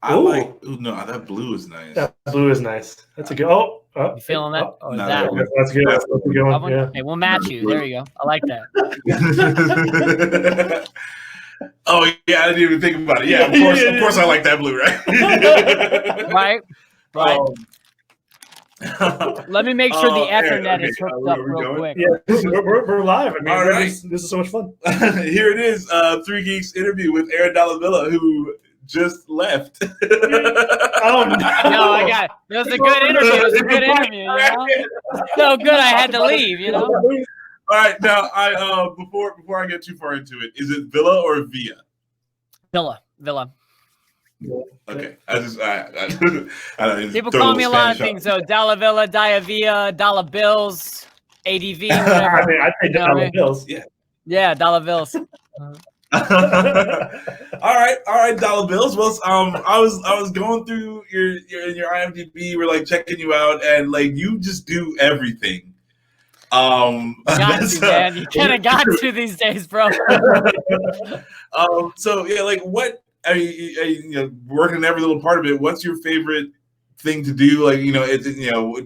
I like. Ooh, no, that blue is nice. That blue is nice. That's a good. You feeling that? Oh, No, that's good. That's a good one. Yeah. Hey, we'll match you. There you go. I like that. Oh yeah, I didn't even think about it. Yeah, of course, I like that blue, right? Right. Let me make sure the Ethernet is hooked up real quick. Yeah, we're live. I mean, all right. This is so much fun. Here it is, Three Geeks interview with Dalla, who just left. Oh no, I got it. It was a good interview. It was a good interview. You know? So good, I had to leave. You know. All right, now before I get too far into it, is it Villa or Via? Villa. Okay, I people call me a lot of things though. Dalla Villa, Dia Via, Dollar Bills, ADV, whatever. I mean, I say Dollar Bills. Yeah, Dollar Bills. all right, Dollar Bills. Well, I was going through your IMDb. We're like checking you out, and like you just do everything. Got to, man. You kind of got to these days, bro. So yeah, like what? I mean, working in every little part of it. What's your favorite thing to do? Like, do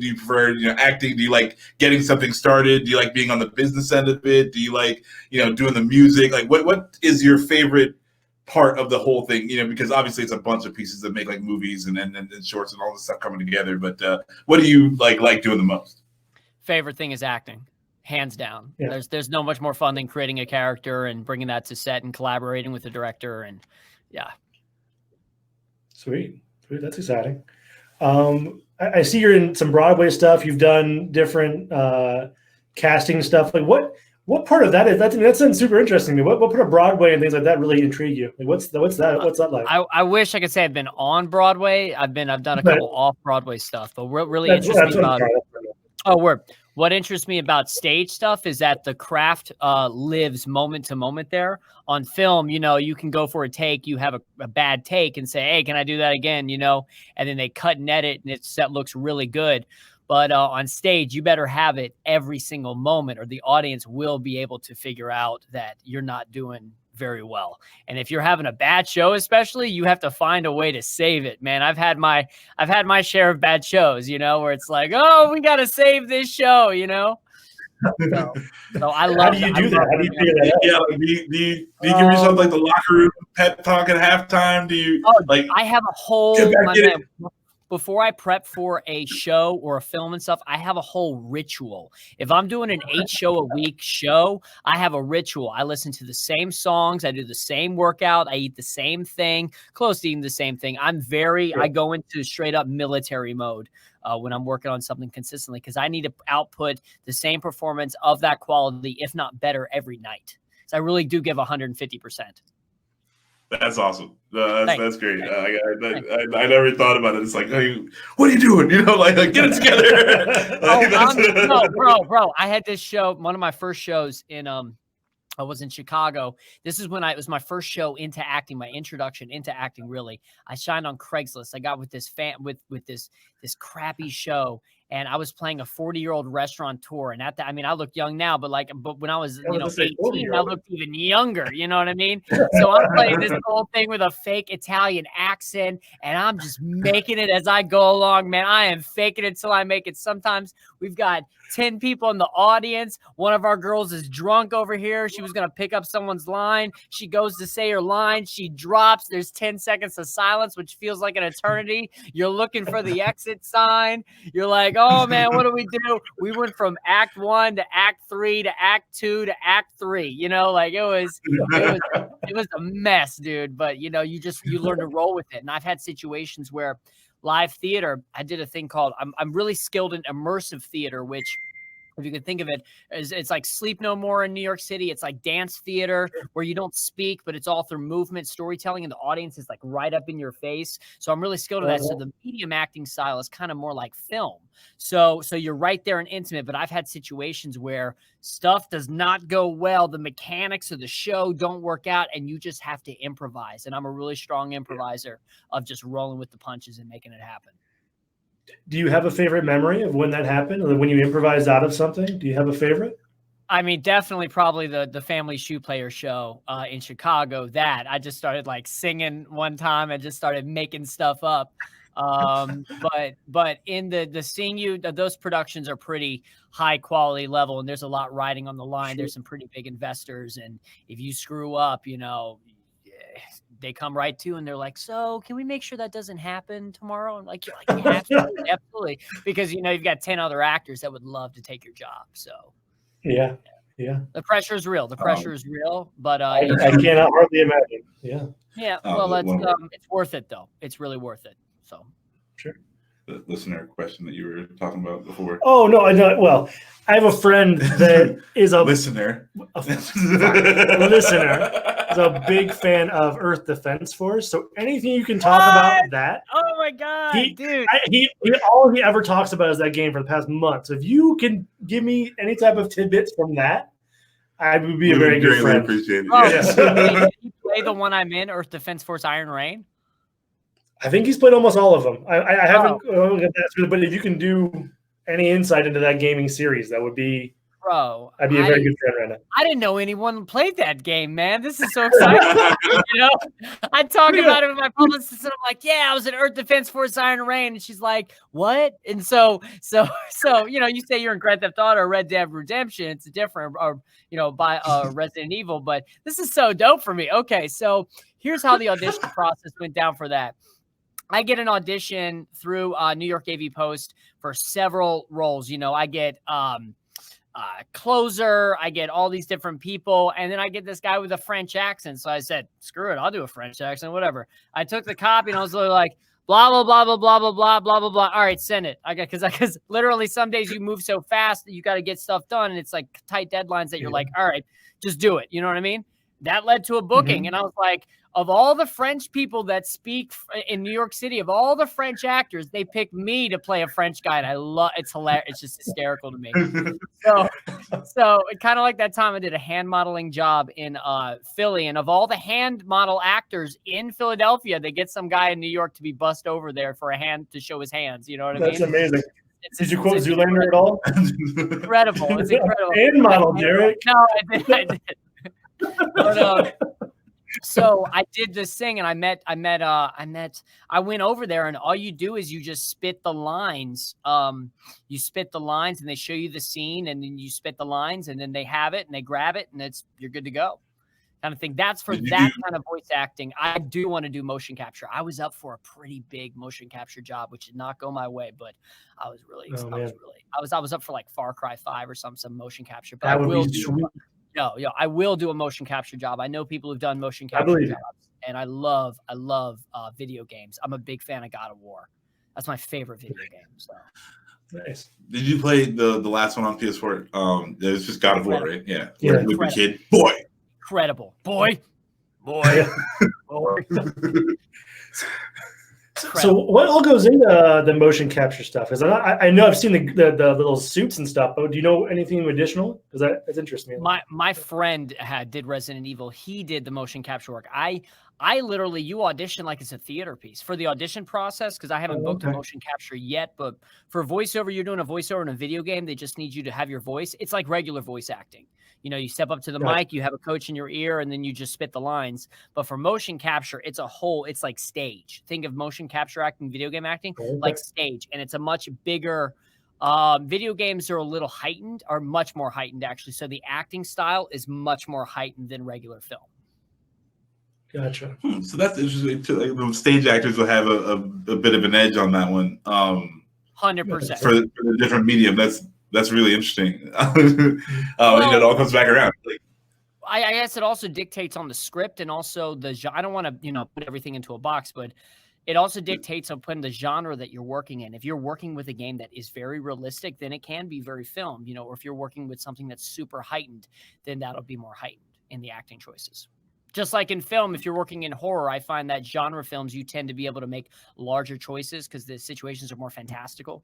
you prefer, acting? Do you like getting something started? Do you like being on the business end of it? Do you like, doing the music? Like, what is your favorite part of the whole thing? Because obviously it's a bunch of pieces that make like movies and shorts and all this stuff coming together. But what do you like doing the most? Favorite thing is acting, hands down. Yeah. There's no much more fun than creating a character and bringing that to set and collaborating with the director and. Yeah. Sweet. That's exciting. I see you're in some Broadway stuff. You've done different casting stuff. Like what part of that is that sounds super interesting to me. What part of Broadway and things like that really intrigue you? Like what's that like? I wish I could say I've been on Broadway. I've done a couple off Broadway stuff, but what really interests me about what interests me about stage stuff is that the craft lives moment to moment there. On film, you can go for a take, you have a bad take and say, hey, can I do that again? And then they cut and edit and that looks really good. But on stage, you better have it every single moment or the audience will be able to figure out that you're not doing very well. And if you're having a bad show, especially, you have to find a way to save it, man. I've had my share of bad shows, where it's like, oh, we got to save this show, So I love. How do you do that? How do you figure that out? Yeah, do you give yourself like the locker room pep talk at halftime? Do you I have a whole before I prep for a show or a film and stuff, I have a whole ritual. If I'm doing an 8-show-a-week show, I have a ritual. I listen to the same songs. I do the same workout. I eat the same thing, close to eating the same thing. I go into straight up military mode when I'm working on something consistently because I need to output the same performance of that quality, if not better, every night. So I really do give 150%. That's awesome. That's great. I never thought about it. It's like, hey, what are you doing? Like get it together. Bro. I had this show. One of my first shows I was in Chicago. This is when it was my first show into acting, my introduction into acting. Really, I shined on Craigslist. I got with this with this crappy show, and I was playing a 40-year-old restaurateur. And I look young now, but when I was 18, I looked even younger. You know what I mean? So I'm playing this whole thing with a fake Italian accent, and I'm just making it as I go along, man. I am faking it until I make it. Sometimes we've got 10 people in the audience. One of our girls is drunk over here. She was going to pick up someone's line. She goes to say her line. She drops. There's 10 seconds of silence, which feels like an eternity. You're looking for the exit sign. You're like, oh, man, what do we do? We went from act 1 to act 3 to act 2 to act 3. It was a mess, dude. But, you learn to roll with it. And I've had situations where live theater, I did a thing called, I'm really skilled in immersive theater, which if you can think of it, it's like Sleep No More in New York City. It's like dance theater where you don't speak, but it's all through movement, storytelling, and the audience is like right up in your face. So I'm really skilled at that. So the medium acting style is kind of more like film. So you're right there and intimate, but I've had situations where stuff does not go well. The mechanics of the show don't work out, and you just have to improvise. And I'm a really strong improviser of just rolling with the punches and making it happen. Do you have a favorite memory of when that happened, or when you improvised out of something? Do you have a favorite? I mean, definitely probably the Family Shoe Player show in Chicago. That I just started like singing one time and just started making stuff up. But in the seeing you, those productions are pretty high quality level, and there's a lot riding on the line. There's some pretty big investors, and if you screw up, they come right to and they're like, so can we make sure that doesn't happen tomorrow? And like, you're like, yeah, absolutely, absolutely. Because, you've got 10 other actors that would love to take your job. So yeah. The pressure is real. The pressure is real, but I cannot hardly imagine. Yeah. Yeah. Well, it's worth it though. It's really worth it. So sure. The listener question that you were talking about before. Oh no, I know. Well, I have a friend that is a listener. A listener is a big fan of Earth Defense Force. So anything you can talk about that. Oh my god, dude! All he ever talks about is that game for the past month. So if you can give me any type of tidbits from that, I would be a very good friend. Appreciate it. Oh, yes. Did you play the one I'm in, Earth Defense Force Iron Rain? I think he's played almost all of them. I haven't got that through, but if you can do any insight into that gaming series, that would be. Bro, I'd be a very good friend right now. I didn't know anyone played that game, man. This is so exciting. I talk about it with my publicist, and I'm like, "Yeah, I was in Earth Defense Force Iron Rain," and she's like, "What?" And so, you say you're in Grand Theft Auto or Red Dead Redemption. It's different, or by Resident Evil. But this is so dope for me. Okay, so here's how the audition process went down for that. I get an audition through New York AV Post for several roles. I get closer, I get all these different people, and then I get this guy with a French accent. So I said, screw it, I'll do a French accent, whatever. I took the copy and I was literally like, blah, blah, blah, blah, blah, blah, blah, blah, blah, blah. All right, send it. Because literally some days you move so fast that you got to get stuff done, and it's like tight deadlines that you're like, all right, just do it. You know what I mean? That led to a booking. And I was like, of all the French people that speak in New York City, of all the French actors, they picked me to play a French guy. And it's hilarious. It's just hysterical to me. So kind of like that time I did a hand modeling job in Philly. And of all the hand model actors in Philadelphia, they get some guy in New York to be bussed over there for a hand to show his hands. You know what I mean? That's amazing. Did you quote Zoolander at all? Incredible. It's incredible. Hand model, Derek. No, I did. But, so I did this thing, and I went over there, and all you do is you just spit the lines. You spit the lines, and they show you the scene, and then you spit the lines, and then they have it, and they grab it, and you're good to go. Kind of thing. That's for that kind of voice acting. I do want to do motion capture. I was up for a pretty big motion capture job, which did not go my way, but I was really, I was up for like Far Cry 5 or some motion capture. But that would be sweet. No, I will do a motion capture job. I know people who've done motion capture jobs, and I love video games. I'm a big fan of God of War. That's my favorite video game. So nice. Did you play the last one on PS4? It was just God of War, right? Yeah. Yeah. With the kid, boy. Incredible, boy. So what all goes into the motion capture stuff? Because I know I've seen the little suits and stuff, but do you know anything additional? Because that's interesting. My friend did Resident Evil. He did the motion capture work. I literally, you audition like it's a theater piece for the audition process, because I haven't booked a motion capture yet. But for voiceover, you're doing a voiceover in a video game. They just need you to have your voice. It's like regular voice acting. You step up to the mic, you have a coach in your ear, and then you just spit the lines. But for motion capture, it's like stage. Think of motion capture acting, video game acting, like stage. And it's a much bigger, video games are a little heightened, are much more heightened actually. So the acting style is much more heightened than regular film. Gotcha. So that's interesting too. Like, the stage actors will have a bit of an edge on that one. 100%. For the different medium. That's really interesting. It all comes back around. I guess it also dictates on the script, and also I don't want to, put everything into a box, but it also dictates upon the genre that you're working in. If you're working with a game that is very realistic, then it can be very filmed, or if you're working with something that's super heightened, then that'll be more heightened in the acting choices. Just like in film, if you're working in horror, I find that genre films, you tend to be able to make larger choices because the situations are more fantastical.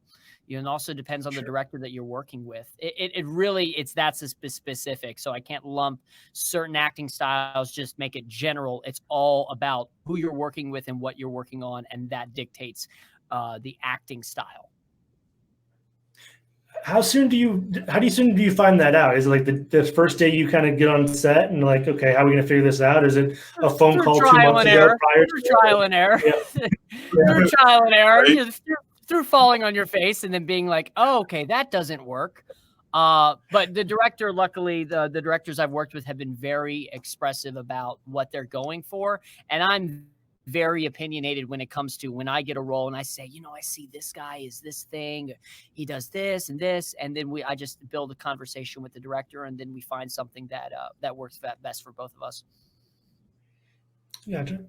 And also depends on the director that you're working with. It really, it's that specific. So I can't lump certain acting styles, just make it general. It's all about who you're working with and what you're working on. And that dictates the acting style. how soon do you find that out? Is it like the first day you kind of get on set and like, okay, how are we going to figure this out? Is it a phone call 2 months ago prior to trial and error? Yeah. Through trial and error, Right. you know, through falling on your face and then being like, oh, okay, that doesn't work. But the director, luckily, the directors I've worked with have been very expressive about what they're going for. And I'm very opinionated when it comes to when I get a role and I say, you know, I see this guy is this thing, he does this and this. And then I just build a conversation with the director and then we find something that works best for both of us. Gotcha.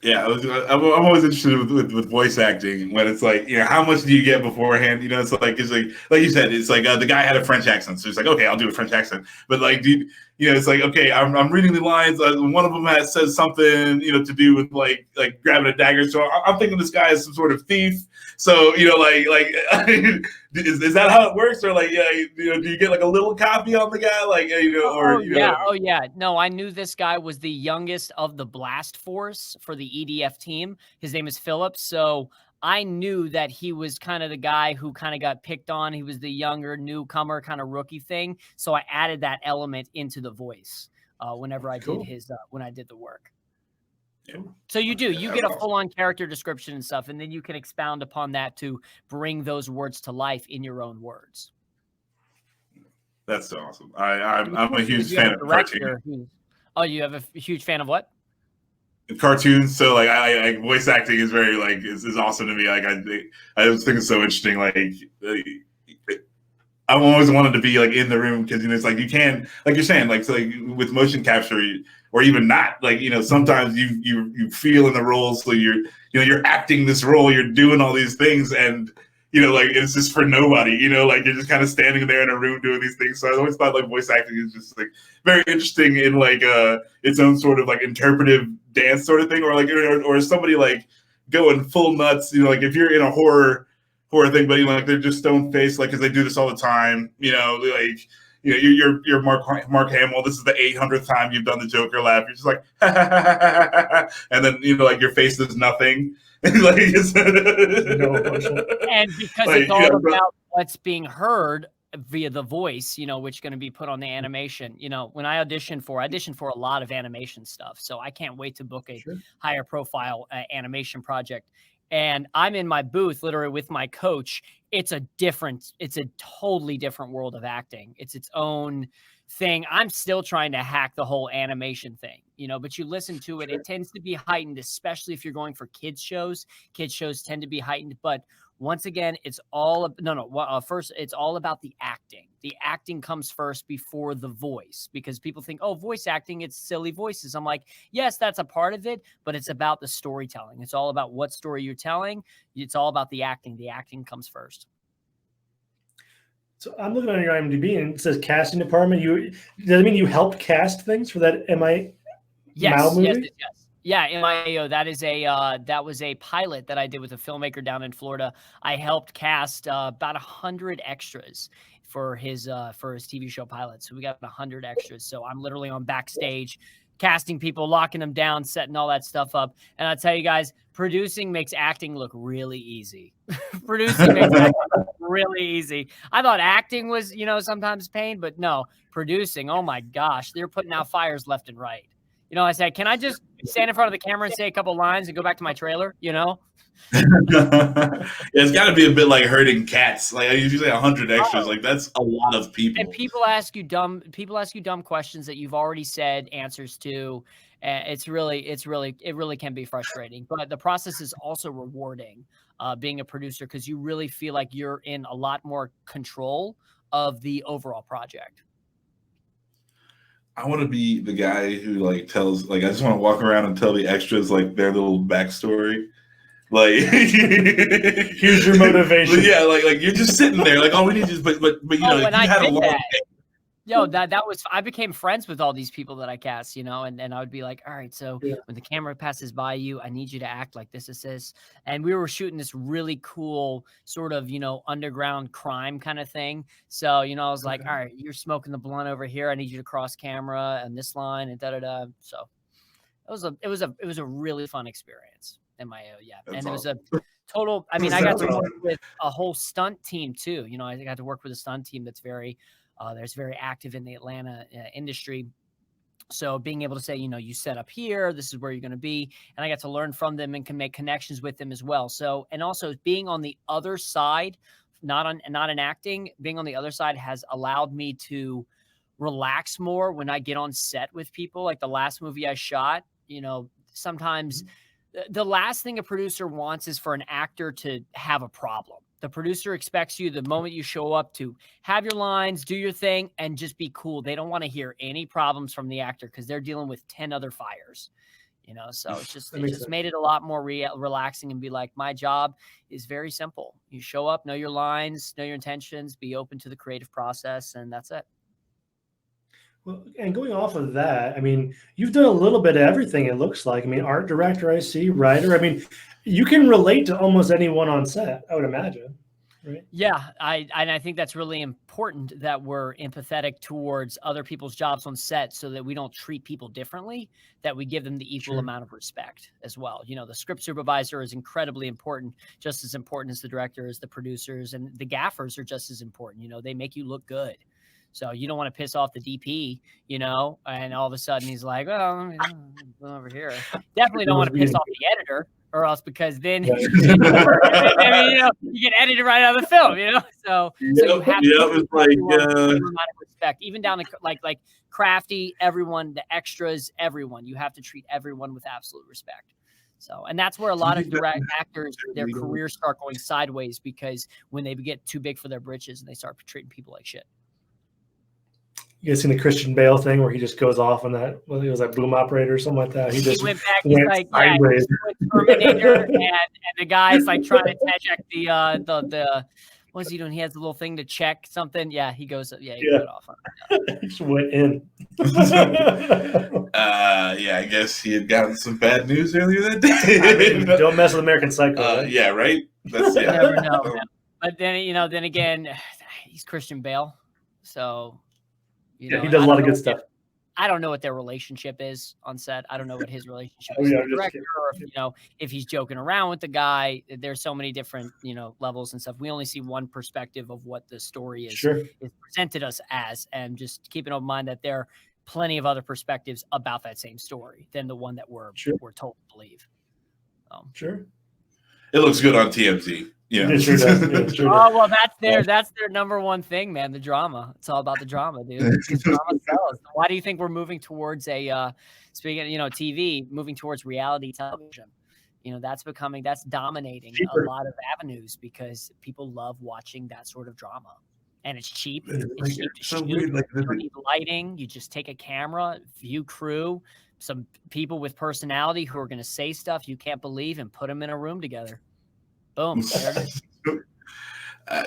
Yeah, I'm always interested with voice acting when it's like, you know, how much do you get beforehand? You know, it's like you said, it's like the guy had a French accent, so it's like, okay, I'll do a French accent. But like, you know, it's like, okay, I'm reading the lines. One of them says something, you know, to do with like grabbing a dagger. So I'm thinking this guy is some sort of thief. So you know, like is that how it works? Or like, yeah, you know, do you get like a little copy on the guy, like, you know, or you know? Oh yeah. No, I knew this guy was the youngest of the blast force for the EDF team. His name is Philip. So I knew that he was kind of the guy who kind of got picked on. He was the younger newcomer kind of rookie thing. So I added that element into the voice whenever I did when I did the work. Yeah. So you get a full-on character description and stuff, and then you can expound upon that to bring those words to life in your own words. That's so awesome. I'm a huge fan of cartoons. Oh, you have a huge fan of what? Cartoons. So like I voice acting is very like is awesome to me. Like I just think it's so interesting. Like I've always wanted to be like in the room because, you know, it's like you can, like you're saying, like, so like with motion capture or even not, like, you know, sometimes you feel in the role, so you're acting this role, you're doing all these things, and you know, like it's just for nobody, you know, like you're just kind of standing there in a room doing these things. So I always thought like voice acting is just like very interesting in like its own sort of like interpretive dance sort of thing, or like or somebody like going full nuts, you know, like if you're in a horror thing, but you know, like they're just stone faced, like because they do this all the time, you know, like, you know, you're Mark Hamill. This is the 800th time you've done the Joker laugh. You're just like, and then, you know, like your face does nothing. Like it's and because like, it's all about what's being heard via the voice, you know, which is going to be put on the animation. You know, when I audition for a lot of animation stuff, so I can't wait to book a higher profile animation project. And I'm in my booth literally with my coach. It's a totally different world of acting. It's its own thing. I'm still trying to hack the whole animation thing, you know, but you listen to it, it tends to be heightened, especially if you're going for kids shows. Kids shows tend to be heightened, but once again, it's all first, it's all about the acting. The acting comes first before the voice, because people think, oh, voice acting, it's silly voices. I'm like, yes, that's a part of it, but it's about the storytelling. It's all about what story you're telling. It's all about the acting. The acting comes first. So I'm looking on your IMDb and it says casting department. Does that mean you helped cast things for that Mao movie? Yes. Yeah, MIAO. That was a pilot that I did with a filmmaker down in Florida. I helped cast about 100 extras for his TV show pilot. So we got 100 extras. So I'm literally on backstage casting people, locking them down, setting all that stuff up. And I'll tell you guys, producing makes acting look really easy. Producing makes acting look really easy. I thought acting was, you know, sometimes pain, but no, producing, oh my gosh, they're putting out fires left and right. You know, I said, can I just stand in front of the camera and say a couple lines and go back to my trailer, you know? It's got to be a bit like herding cats. Like, usually 100 extras. Like, that's a lot of people. And people ask you dumb questions that you've already said answers to. It really can be frustrating. But the process is also rewarding, being a producer, because you really feel like you're in a lot more control of the overall project. I want to be the guy who like tells, like, I just want to walk around and tell the extras like their little backstory. Like, here's your motivation. Yeah, like you're just sitting there, like, all we need is, but you know, when you had a long day. That was, I became friends with all these people that I cast, you know, and I would be like, all right, so when the camera passes by you, I need you to act like this. And we were shooting this really cool sort of, you know, underground crime kind of thing. So, you know, I was like, all right, you're smoking the blunt over here. I need you to cross camera and this line and da-da-da. So it was a really fun experience. MIO, yeah. That's and awesome. total. I mean, I got to work with a whole stunt team too. You know, I got to work with a stunt team that's very active in the Atlanta industry. So being able to say, you know, you set up here, this is where you're going to be. And I got to learn from them and can make connections with them as well. So, and also being on the other side, not in acting, being on the other side has allowed me to relax more when I get on set with people. Like the last movie I shot, you know, sometimes the last thing a producer wants is for an actor to have a problem. The producer expects you the moment you show up to have your lines, do your thing, and just be cool. They don't want to hear any problems from the actor because they're dealing with 10 other fires, you know? So it's just made it a lot more relaxing and be like, my job is very simple. You show up, know your lines, know your intentions, be open to the creative process, and that's it. Well, and going off of that, I mean, you've done a little bit of everything, it looks like. I mean, art director, I see, writer. I mean, you can relate to almost anyone on set, I would imagine. Right? Yeah, I think that's really important that we're empathetic towards other people's jobs on set so that we don't treat people differently, that we give them the equal amount of respect as well. You know, the script supervisor is incredibly important, just as important as the director, as the producers, and the gaffers are just as important. You know, they make you look good. So you don't want to piss off the DP, you know, and all of a sudden he's like, well, over here. Definitely don't want to piss off the editor, or else because then I mean, you know, you get edited right out of the film, you know. So you have to it's like amount of respect, even down to like Crafty, everyone, the extras, everyone. You have to treat everyone with absolute respect. So, and that's where a lot of direct actors, their careers start going sideways because when they get too big for their britches and they start treating people like shit. You guys seen the Christian Bale thing where he just goes off on that? Well, he was like boom operator or something like that. He just went back. He's like, sideways. Terminator, and the guy's like trying to check the what's he doing? He has a little thing to check something. Yeah, he goes. Yeah, he went off on it. He just went in. Yeah, I guess he had gotten some bad news earlier that day. I mean, don't mess with American Psycho. Right? Yeah, right. That's You never know. But then again, he's Christian Bale, so. You know, he does a lot of good stuff. I don't know what their relationship is on set. I don't know what his relationship is with the director, or if, you know, if he's joking around with the guy. There's so many different, you know, levels and stuff. We only see one perspective of what the story is presented us as, and just keep in mind that there are plenty of other perspectives about that same story than the one that we're told to believe. It looks good on TMZ. Yeah, it sure does. Oh well, that's their number one thing, man. The drama. It's all about the drama, dude. Because drama sells. Why do you think we're moving towards speaking of, you know, TV, moving towards reality television? You know, that's dominating a lot of avenues because people love watching that sort of drama, and it's cheap. It's cheap to shoot. You don't need lighting. You just take a camera, few crew, some people with personality who are going to say stuff you can't believe, and put them in a room together. Boom.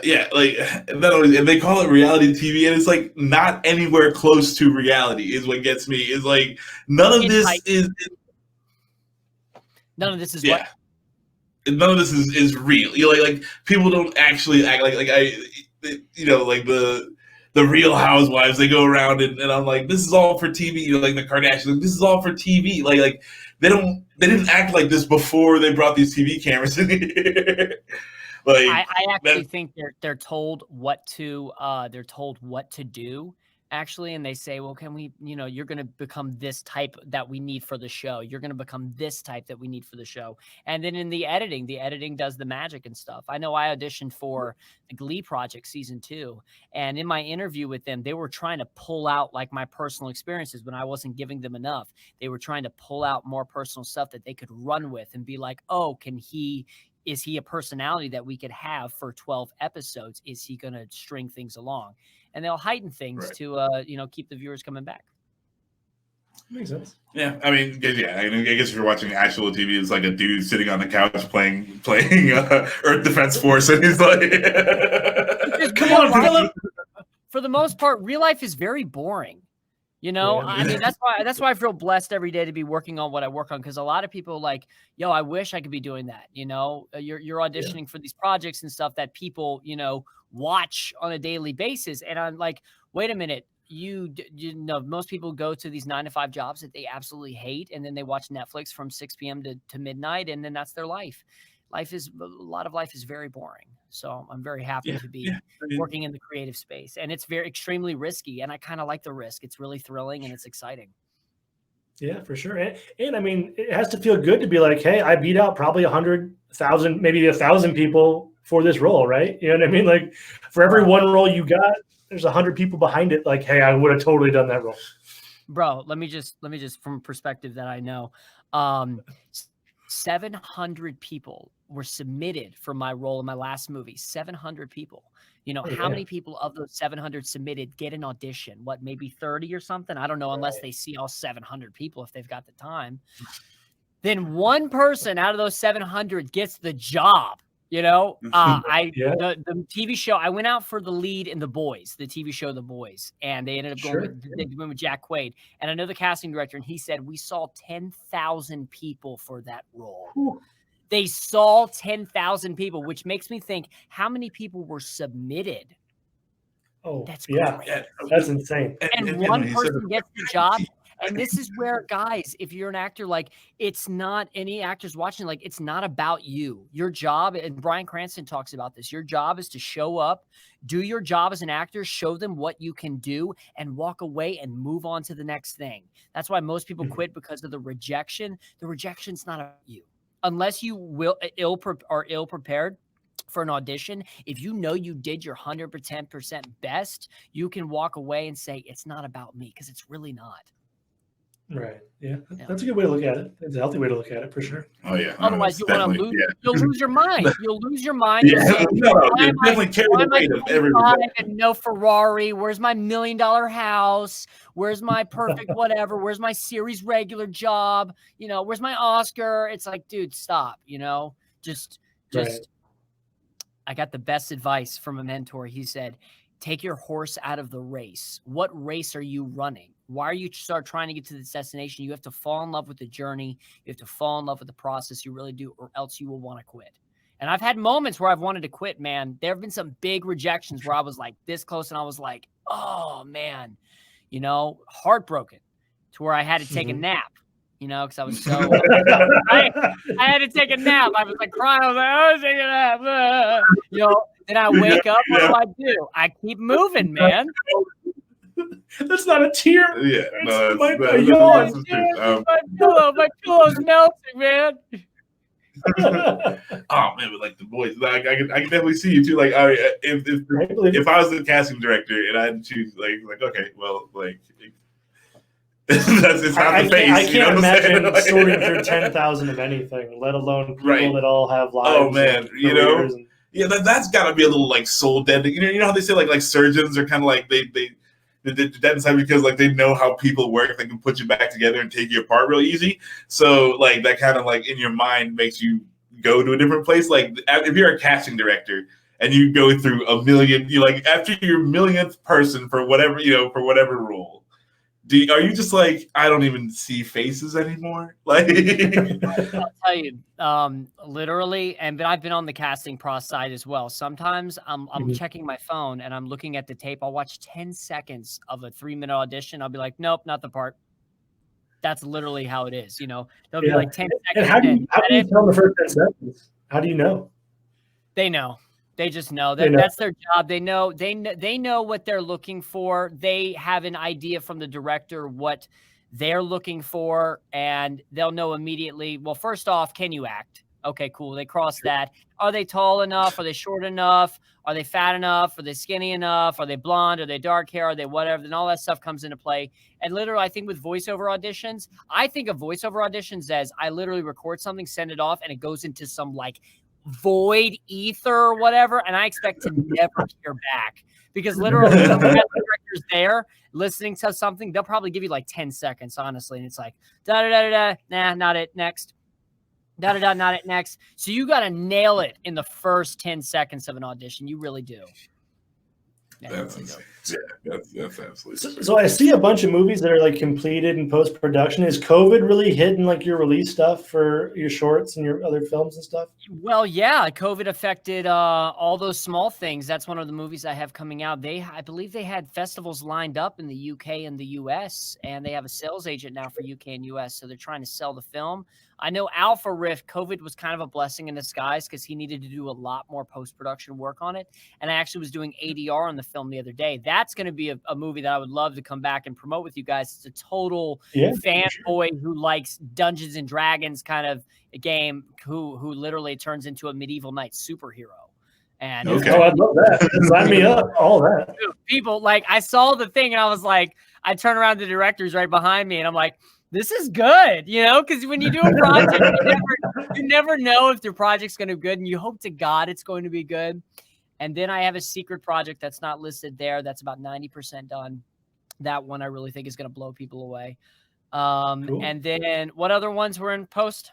Yeah, like not only, and they call it reality TV, and it's like not anywhere close to reality. Is what gets me. Is like none of this is what? None of this is real. You know, like people don't actually act like you know, like the Real Housewives. They go around and I'm like, this is all for TV. You know, like the Kardashians. This is all for TV. Like they didn't act like this before they brought these TV cameras in here. Like I actually think they're told what to do, actually, and they say, well, can we, you know, you're going to become this type that we need for the show. You're going to become this type that we need for the show. And then in the editing does the magic and stuff. I know I auditioned for the Glee Project season 2, and in my interview with them, they were trying to pull out like my personal experiences when I wasn't giving them enough. They were trying to pull out more personal stuff that they could run with and be like, oh, is he a personality that we could have for 12 episodes? Is he going to string things along? And they'll heighten things to, you know, keep the viewers coming back. Makes sense. Yeah, I mean, I guess if you're watching actual TV, it's like a dude sitting on the couch playing Earth Defense Force, and he's like, "Come on, for the most part, real life is very boring." You know, I mean, that's why I feel blessed every day to be working on what I work on. Because a lot of people are like, yo, I wish I could be doing that. You know, you're auditioning for these projects and stuff that people, you know, watch on a daily basis. And I'm like, wait a minute. You know, most people go to these 9-to-5 jobs that they absolutely hate. And then they watch Netflix from 6 p.m. to midnight. And then that's their life. a lot of life is very boring. So I'm very happy to be working in the creative space, and it's extremely risky. And I kind of like the risk. It's really thrilling and it's exciting. Yeah, for sure. And I mean, it has to feel good to be like, hey, I beat out probably 100,000, maybe 1,000 people for this role, right? You know what I mean? Like for every one role you got, there's 100 people behind it. Like, hey, I would have totally done that role. Bro, let me just from a perspective that I know, 700 people were submitted for my role in my last movie. 700 people. You know, how many people of those 700 submitted get an audition? What, maybe 30 or something? I don't know, unless they see all 700 people if they've got the time. Then one person out of those 700 gets the job. You know, the TV show, I went out for the lead in The Boys, the TV show The Boys, and they ended up going with Jack Quaid. And I know the casting director, and he said, we saw 10,000 people for that role. Whew. They saw 10,000 people, which makes me think, how many people were submitted? Oh, that's insane. And one person gets the job. And this is where, guys, if you're an actor, like, it's not any actors watching, like, it's not about you. Your job, and Bryan Cranston talks about this, your job is to show up, do your job as an actor, show them what you can do, and walk away and move on to the next thing. That's why most people quit, because of the rejection. The rejection's not about you. Unless you are ill prepared for an audition, if you know you did your 110% best, you can walk away and say, it's not about me, because it's really not. Right. Yeah. That's a good way to look at it. It's a healthy way to look at it for sure. Oh yeah. Otherwise, you want to lose. Yeah. You'll lose your mind. You'll lose your mind. Yeah. Definitely carry the weight of everything. And no Ferrari. Where's my $1 million house? Where's my perfect whatever? Where's my series regular job? You know, where's my Oscar? It's like, dude, stop. You know, just. Right. I got the best advice from a mentor. He said, take your horse out of the race. What race are you running? Why are you trying to get to this destination? You have to fall in love with the journey. You have to fall in love with the process. You really do, or else you will want to quit. And I've had moments where I've wanted to quit, man. There have been some big rejections where I was like this close and I was like, oh, man, you know, heartbroken, to where I had to take a nap, you know, because I was so I had to take a nap. I was like crying. I was like, oh, take a nap. You know, then I wake up. What do? I keep moving, man. That's not a tear. Yeah, no, my yawn. My pillow's melting, man. Oh man, but like The Boys, like I can definitely see you too. Like, if I was the casting director and I had to choose, like okay, well, like it's not the face. I can't imagine sorting through 10,000 of anything, let alone people that all have lives. Oh man, you know, that's got to be a little like soul deadening. You know how they say like surgeons are kind of like they dead inside because like they know how people work. They can put you back together and take you apart real easy. So like that kind of like in your mind makes you go to a different place. Like if you're a casting director and you go through a million, you like after your millionth person for whatever role, are you just like, I don't even see faces anymore? Like I'll tell you, literally, but I've been on the casting process side as well. Sometimes I'm checking my phone and I'm looking at the tape. I'll watch 10 seconds of a 3-minute audition. I'll be like, nope, not the part. That's literally how it is. You know, they'll be like 10 seconds. And how do you tell the first 10 seconds? How do you know? They know. They just know that that's their job. They know what they're looking for. They have an idea from the director what they're looking for, and they'll know immediately. Well, first off, can you act? Okay, cool. They cross that. Are they tall enough? Are they short enough? Are they fat enough? Are they skinny enough? Are they blonde? Are they dark hair? Are they whatever? Then all that stuff comes into play. And literally, I think with voiceover auditions, I think of voiceover auditions as I literally record something, send it off, and it goes into some like void ether or whatever, and I expect to never hear back, because literally the director's there listening to something, they'll probably give you like 10 seconds, honestly, and it's like da-da-da-da-da, nah, not it, next, da-da-da, not it, next. So you got to nail it in the first 10 seconds of an audition. You really do. That's insane. That's absolutely. So I see a bunch of movies that are like completed in post production. Is COVID really hitting like your release stuff for your shorts and your other films and stuff? Well, yeah, COVID affected all those small things. That's one of the movies I have coming out. I believe they had festivals lined up in the UK and the US, and they have a sales agent now for UK and US. So they're trying to sell the film. I know Alpha Rift, COVID was kind of a blessing in disguise because he needed to do a lot more post-production work on it. And I actually was doing ADR on the film the other day. That's going to be a movie that I would love to come back and promote with you guys. It's a total fanboy who likes Dungeons and Dragons kind of a game who literally turns into a medieval knight superhero. And I'd love that. Sign me up. All that. People, like, I saw the thing and I was like, I turn around to the director's right behind me and I'm like, this is good, because when you do a project, you never know if your project's going to be good, and you hope to God it's going to be good. And then I have a secret project that's not listed there. That's about 90% done. That one I really think is going to blow people away. Cool. And then what other ones were in post?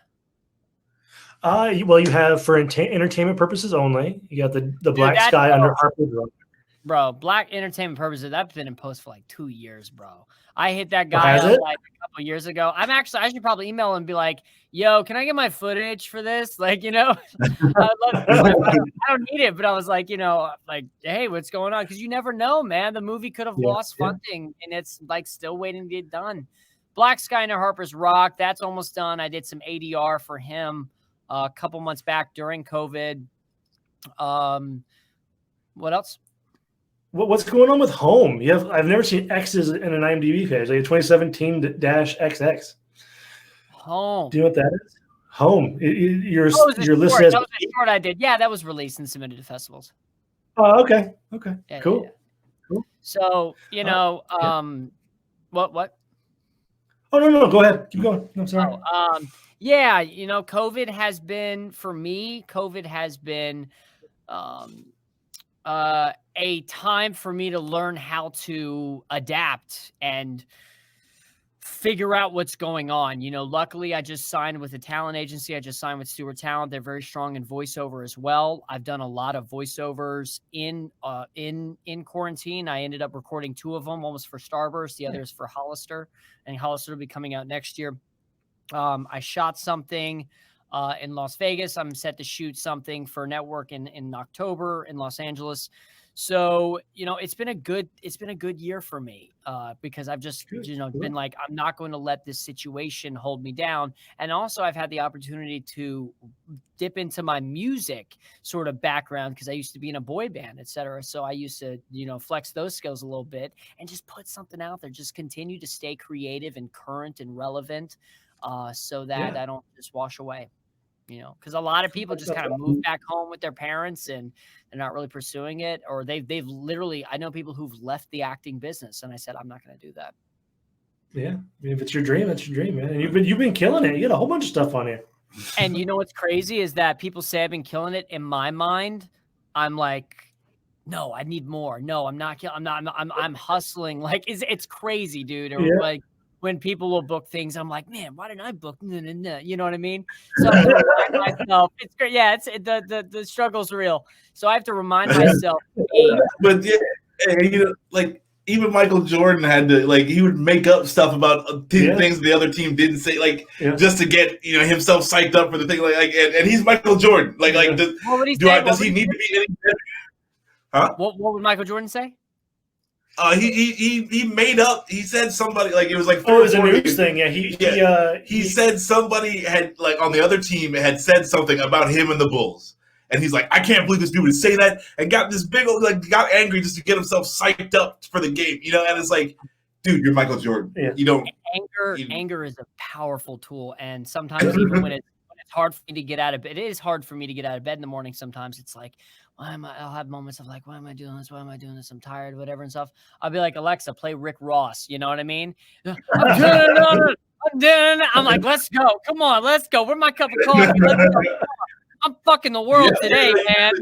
Well, you have for entertainment purposes only. You got the Black Sky under Harper's Road. Bro, Black entertainment purposes, that's been in post for like 2 years, bro. I hit that guy up like a couple years ago. I should probably email him and be like, yo, can I get my footage for this? Like, I don't need it, but I was like, hey, what's going on? Because you never know, man. The movie could have lost funding and it's like still waiting to get done. Black Sky under Harper's Rock, that's almost done. I did some ADR for him a couple months back during COVID. What else? What's going on with Home? I've never seen X's in an IMDb page. Like 2017-XX. Home. Do you know what that is? Home. Your list has. That was a short I did. Yeah, that was released and submitted to festivals. Oh, okay. Yeah, cool. Yeah. Cool. So what? Oh no! Go ahead. Keep going. No, sorry. COVID has been for me. COVID has been a time for me to learn how to adapt and figure out what's going on. Luckily I just signed with a talent agency. I just signed with Stewart Talent. They're very strong in voiceover as well. I've done a lot of voiceovers in quarantine. I ended up recording 2 of them. One was for Starburst. The other is for Hollister, and Hollister will be coming out next year. I shot something in Las Vegas. I'm set to shoot something for network in October in Los Angeles. So, it's been a good year for me because I've just, been like, I'm not going to let this situation hold me down. And also I've had the opportunity to dip into my music sort of background because I used to be in a boy band, et cetera. So I used to, flex those skills a little bit and just put something out there, just continue to stay creative and current and relevant so that I don't just wash away. Because a lot of people just kind of move back home with their parents and they're not really pursuing it, or they've literally, I know people who've left the acting business, and I said, I'm not going to do that. Yeah. I mean, if it's your dream, that's your dream, man. And you've been killing it. You got a whole bunch of stuff on you. And what's crazy is that people say I've been killing it. In my mind, I'm like, no, I need more. No, I'm not. I'm hustling. Like, it's crazy, dude. Or like, when people will book things, I'm like, man, why didn't I book? No. You know what I mean? So I have to remind myself. It's great. Yeah, the struggle's real. So I have to remind myself. But like even Michael Jordan had to he would make up stuff about things the other team didn't say, just to get himself psyched up for the thing. And he's Michael Jordan. Does he need to be any better? Huh? What would Michael Jordan say? He made up. He said somebody it was it was a news thing. Yeah, he said somebody had on the other team had said something about him and the Bulls, and he's like, I can't believe this dude would say that, and got this big old got angry just to get himself psyched up for the game, and it's like, dude, you're Michael Jordan. Yeah. You don't. Anger is a powerful tool, and sometimes even when it's hard for me to get out of bed, it is hard for me to get out of bed in the morning. Sometimes it's like, I'll have moments of like, why am I doing this? Why am I doing this? I'm tired, whatever and stuff. I'll be like, Alexa, play Rick Ross. You know what I mean? I'm done. I'm like, let's go. Come on, let's go. Where's my cup of coffee? Let's go. I'm fucking the world today, man.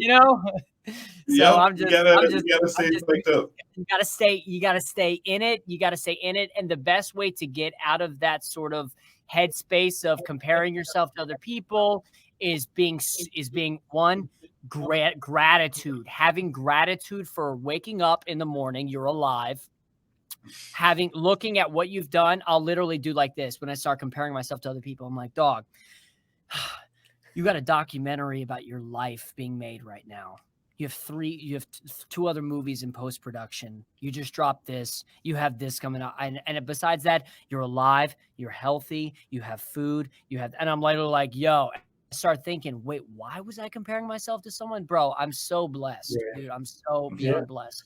So I'm just, you gotta stay in it. You gotta stay in it. And the best way to get out of that sort of headspace of comparing yourself to other people is being one, gratitude, having gratitude for waking up in the morning, you're alive, looking at what you've done. I'll literally do like this when I start comparing myself to other people. I'm like, dog, you got a documentary about your life being made right now. You have two other movies in post-production. You just dropped this. You have this coming out. And besides that, you're alive, you're healthy, you have food, and I'm literally like, yo, I start thinking, wait, why was I comparing myself to someone? Bro, I'm so blessed, dude. I'm so beyond blessed.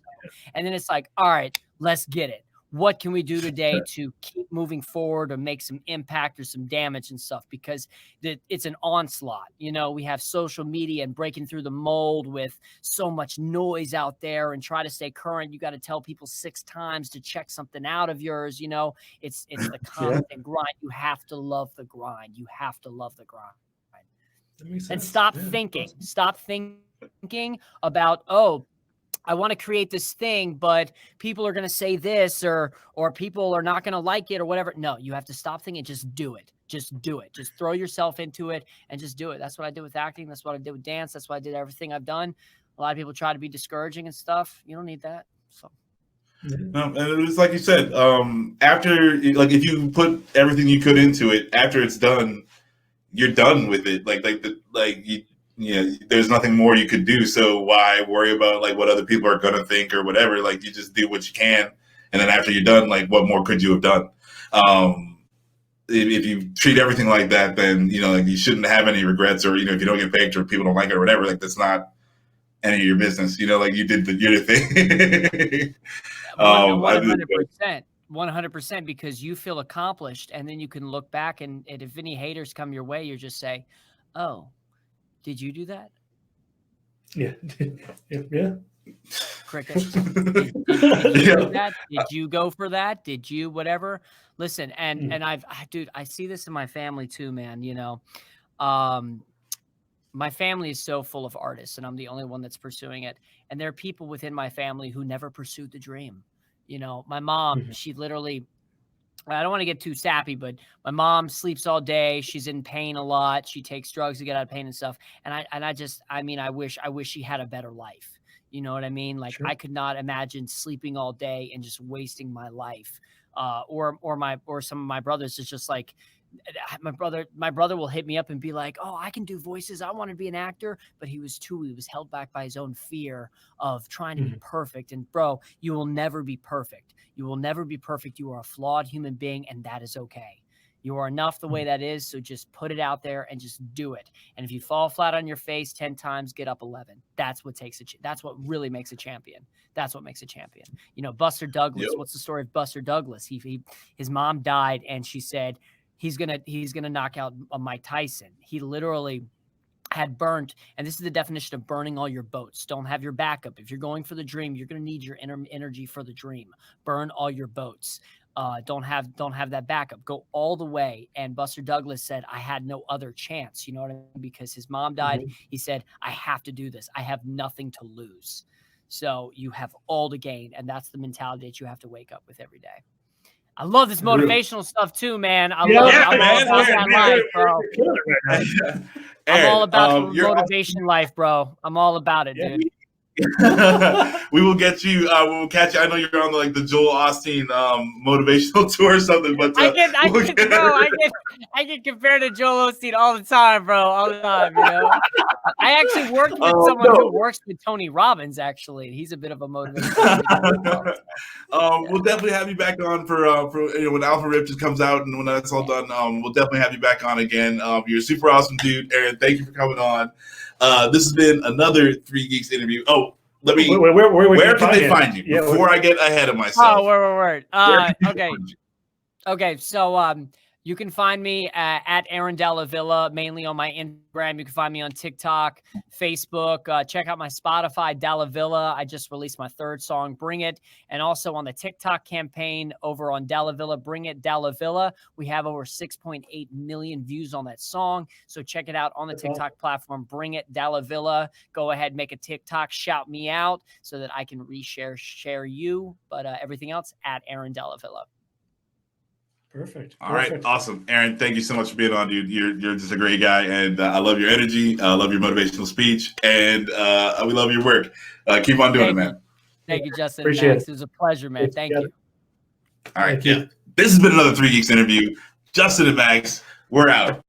And then it's like, all right, let's get it. What can we do today to keep moving forward or make some impact or some damage and stuff? Because it's an onslaught. You know, we have social media and breaking through the mold with so much noise out there, and try to stay current. You got to tell people 6 times to check something out of yours. You know, it's the constant grind. You have to love the grind. You have to love the grind. And stop thinking. Stop thinking about, oh, I want to create this thing, but people are going to say this, or people are not going to like it or whatever. No, you have to stop thinking. Just do it. Just do it. Just throw yourself into it and just do it. That's what I did with acting. That's what I did with dance. That's why I did everything I've done. A lot of people try to be discouraging and stuff. You don't need that. So. No, and it was like you said, after, like, if you put everything you could into it, after it's done, you're done with it. There's nothing more you could do. So why worry about like what other people are gonna think or whatever? Like, you just do what you can, and then after you're done, like, what more could you have done? If you treat everything like that, then like, you shouldn't have any regrets, or if you don't get picked or people don't like it or whatever, like, that's not any of your business. Like, you did your thing. 100%, because you feel accomplished, and then you can look back, and if any haters come your way, you just say, oh, did you do that? Yeah. Crickets. Did you do that? Did you go for that? Did you whatever? Listen, and I see this in my family too, man. My family is so full of artists, and I'm the only one that's pursuing it. And there are people within my family who never pursued the dream. My mom, she literally, I don't want to get too sappy, but my mom sleeps all day. She's in pain a lot. She takes drugs to get out of pain and stuff. And I wish she had a better life. You know what I mean? Like, I could not imagine sleeping all day and just wasting my life. Or some of my brothers is just like, my brother will hit me up and be like, oh, I can do voices. I want to be an actor. But he was held back by his own fear of trying to be perfect. And bro, you will never be perfect. You will never be perfect. You are a flawed human being, and that is okay. You are enough the way that is. So just put it out there and just do it. And if you fall flat on your face 10 times, get up 11. That's what that's what really makes a champion. That's what makes a champion. Buster Douglas. Yep. What's the story of Buster Douglas? His mom died, and she said, he's gonna knock out Mike Tyson. He literally had burnt, and this is the definition of burning all your boats. Don't have your backup. If you're going for the dream, you're going to need your energy for the dream. Burn all your boats. Don't have that backup. Go all the way. And Buster Douglas said, I had no other chance. You know what I mean? Because his mom died. He said, I have to do this. I have nothing to lose. So you have all to gain, and that's the mentality that you have to wake up with every day. I love this motivational stuff too, man. I'm all about that life, bro. I'm all about the motivation life, bro. I'm all about it, dude. We will get you. We will catch you. I know you're on the Joel Osteen motivational tour or something, but I get compared to Joel Osteen all the time, bro. All the time, I actually worked with someone who works with Tony Robbins. Actually, he's a bit of a motivational. We'll definitely have you back on for when Alpha Rip just comes out, and when that's all done, we'll definitely have you back on again. You're a super awesome dude, Aaron. Thank you for coming on. This has been another 3 Geeks interview. Oh, where can they find you? Before I get ahead of myself. Oh, word. Okay. So, you can find me at Aaron Dalla Villa, mainly on my Instagram. You can find me on TikTok, Facebook. Check out my Spotify, Dalla Villa. I just released my 3rd song, Bring It. And also on the TikTok campaign over on Dalla Villa, Bring It, Dalla Villa. We have over 6.8 million views on that song. So check it out on the TikTok platform, Bring It, Dalla Villa. Go ahead, make a TikTok, shout me out so that I can share you. But everything else at Aaron Dalla Villa. Perfect. All right, awesome, Aaron. Thank you so much for being on, dude. You're just a great guy, and I love your energy. I love your motivational speech, and we love your work. Keep on doing it, man. Thank you, Justin. Appreciate Max. It was a pleasure, man. Thank you. All right, yeah. This has been another 3 Geeks interview. Justin and Max, we're out.